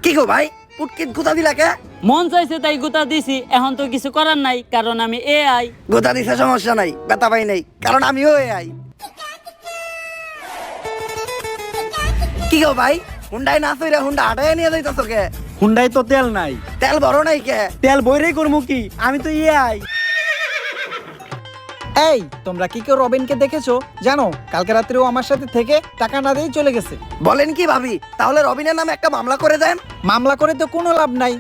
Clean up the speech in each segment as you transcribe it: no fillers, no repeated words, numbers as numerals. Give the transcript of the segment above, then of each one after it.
কি গো ভাই পুটকিত গুতা দিলা কে? মন চাইছে তাই গুতা দিছি, এখন তো কিছু করার নাই কারণ আমি এআই। গুতা দিছে সমস্যা নাই, ব্যথা পাই নাই, কারণ আমিও এআই। কি গো ভাই হুন্ডাই না চইরা হুন্ডা হাঁটায় নিয়ে যাইতাছো কে? হুন্ডাই তো তেল নাই। তেল বড় নাই কে? তেল বইরেই করবো কি, আমি তো এআই। এই তোমরা কি কেউ রবিনকে দেখেছো? জানো কালকে রাত্রেও আমার সাথে থেকে টাকা না দিয়ে চলে গেছে। বলেন কি ভাবি, তাহলে রবিনের নামে একটা মামলা করে দেন। মামলা করে তো কোনো লাভ নাই,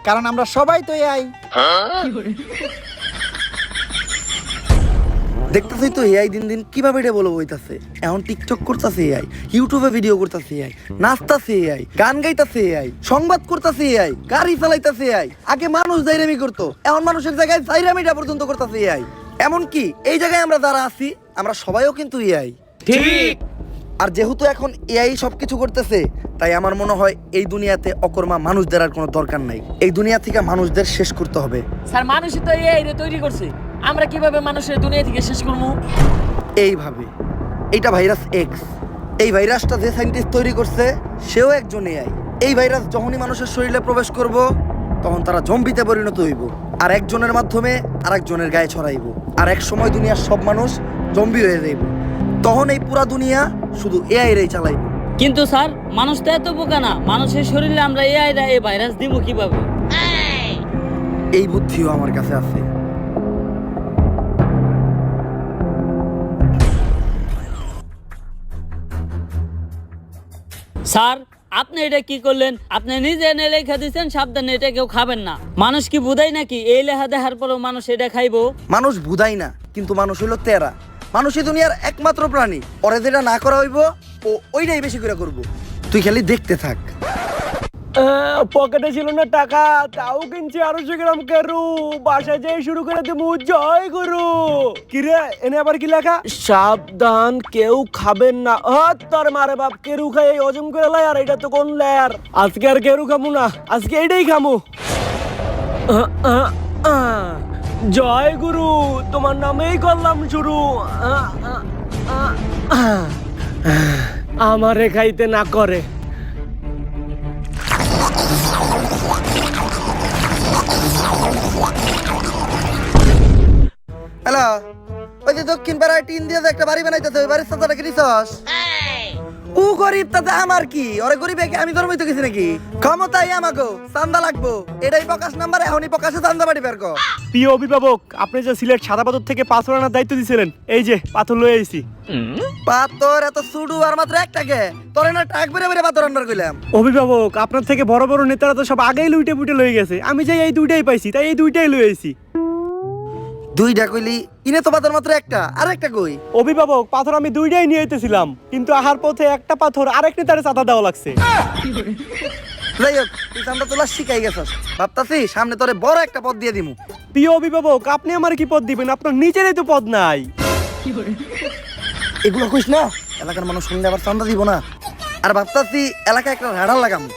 কারণ আমরা সবাই তো এআই। দেখতেছি তো এআই দিন দিন কিভাবে এটা বলবো হইতাছে। এখন টিকটক করতেছে এআই, ইউটিউবে ভিডিও করতেছে এআই, নাচতাছে এআই, গান গাইতাছে এআই, সংবাদ করতেছে এআই, গাড়ি চালাইতাছে এআই। আগে মানুষ জাইরামি করতো, এখন মানুষের জায়গায় জাইরামিটা পর্যন্ত করতেছে এআই। এমন কি এই জায়গায় আমরা যারা আছি আমরা সবাইও কিন্তু এআই। ঠিক। আর যেহেতু এখন এআই সবকিছু করতেছে, তাই আমার মনে হয় এই দুনিয়াতে অকর্মা মানুষদের আর কোনো দরকার নাই। এই দুনিয়া থেকে মানুষদের শেষ করতে হবে। স্যার মানুষই তো এআই রে তৈরি করছে, আমরা কিভাবে মানুষের দুনিয়া থেকে শেষ করবো? এইভাবে, এইটা ভাইরাস এক্স। এই ভাইরাসটা যে সায়েন্টিস্ট তৈরি করছে সেও একজন এআই। এই ভাইরাস যখনই মানুষের শরীরে প্রবেশ করব তখন তারা জম্বিতে পরিণত হইব, আর একজনের মাধ্যমে আরেকজনের গায়ে ছড়াইব, আর এক সময় দুনিয়ার সব মানুষ জম্বি হয়ে যাইব। তখন এই পুরা দুনিয়া শুধু এআই রেই চালাইব। কিন্তু স্যার মানুষ তো এত বোকা না, মানুষের শরীরে আমরা এআই রা এই ভাইরাস দিব কিভাবে? এই বুদ্ধিও আমার কাছে আছে। স্যার আপনি এটা কি করলেন? আপনি নিজে এনে লেখা দিচ্ছেন সাবধানে এটা কেউ খাবেন না। মানুষ কি বুঝাই নাকি এই লেখা দেখার পরেও মানুষ এটা খাইবো? মানুষ বুঝাই না, কিন্তু মানুষ হইলো তেরা। মানুষই দুনিয়ার একমাত্র প্রাণী, ওরে যেটা না করা হইব ও ওইটাই বেশি করে করব। তুই খালি দেখতে থাক। পকেটে ছিল না টাকা, তাও কিনছি 250 গ্রাম কেরু। বাসায় যেয়ে শুরু করে দেবো জয় গুরু। কিরে এনে আবার কি লেখা? সাবধান কেউ খাবেন না। তোর মারে বাপ, কেরু খাই এই হজম করে লাই, আর এটা তো কোন লেয়ার। আজকে আর কেরু খামু না, আজকে এইটাই খামু। জয় গুরু, তোমার নামেই করলাম শুরু। আমারে খাইতে না করে। হ্যালো, ওই যে দক্ষিণ পাড়ায় টিন দিয়ে যে একটা বাড়ি বানাইতেছে, ওই বাড়ির সাথে কি নিছস? ও গরিব, তাতে আমার কি? ওরে গরিব আমি ধর্মই তো গেছি নাকি? ক্ষমতাই আমাগো, চান্দা লাগবো, এটাই প্রকাশ নাম্বার। এখনই প্রকাশে চান্দা বাড়ি বের কর। প্রিয় অভিভাবক, আপনি যে সিলেট সাদা পাথর থেকে পাথর আনার দায়িত্ব দিয়েছিলেন, এই যে পাথর লয়ে আইছি। পাথর এত সুডু আর মাত্র একটাকে? তোরে না টাক বেরে বেরে পাথর আনবার কইলাম। অভিভাবক, আপনার থেকে বড় বড় নেতারা তো সব আগেই লুইটে পুটে লয়ে গেছে। আমি যে এই দুইটাই পাইছি, তাই এই দুইটাই লয়ে আইছি। দুইটা কইলি, ইনে তো পাথর মাত্র একটা, আর একটা কই? অভিভাবক, পাথর আমি দুইটাই নিয়ে আইতেছিলাম, কিন্তু আহার পথে একটা পাথর আরেক নেতারে চাঁদা দেওয়া লাগছে। যাই হোক, তুই চান্দা তোলা শিখাই গেছস, ভাবতাছি সামনে তোরে বড় একটা পদ দিয়ে দিমু। প্রিয় অভিভাবক, আপনি আমার কি পদ দিবেন? আপনার নিজেরই তো পদ নাই। এগুলো কইস না, এলাকার মানুষ শুনলে আবার চান্দা দিব না। আর ভাবতাছি এলাকায় একটা রাডার লাগামু।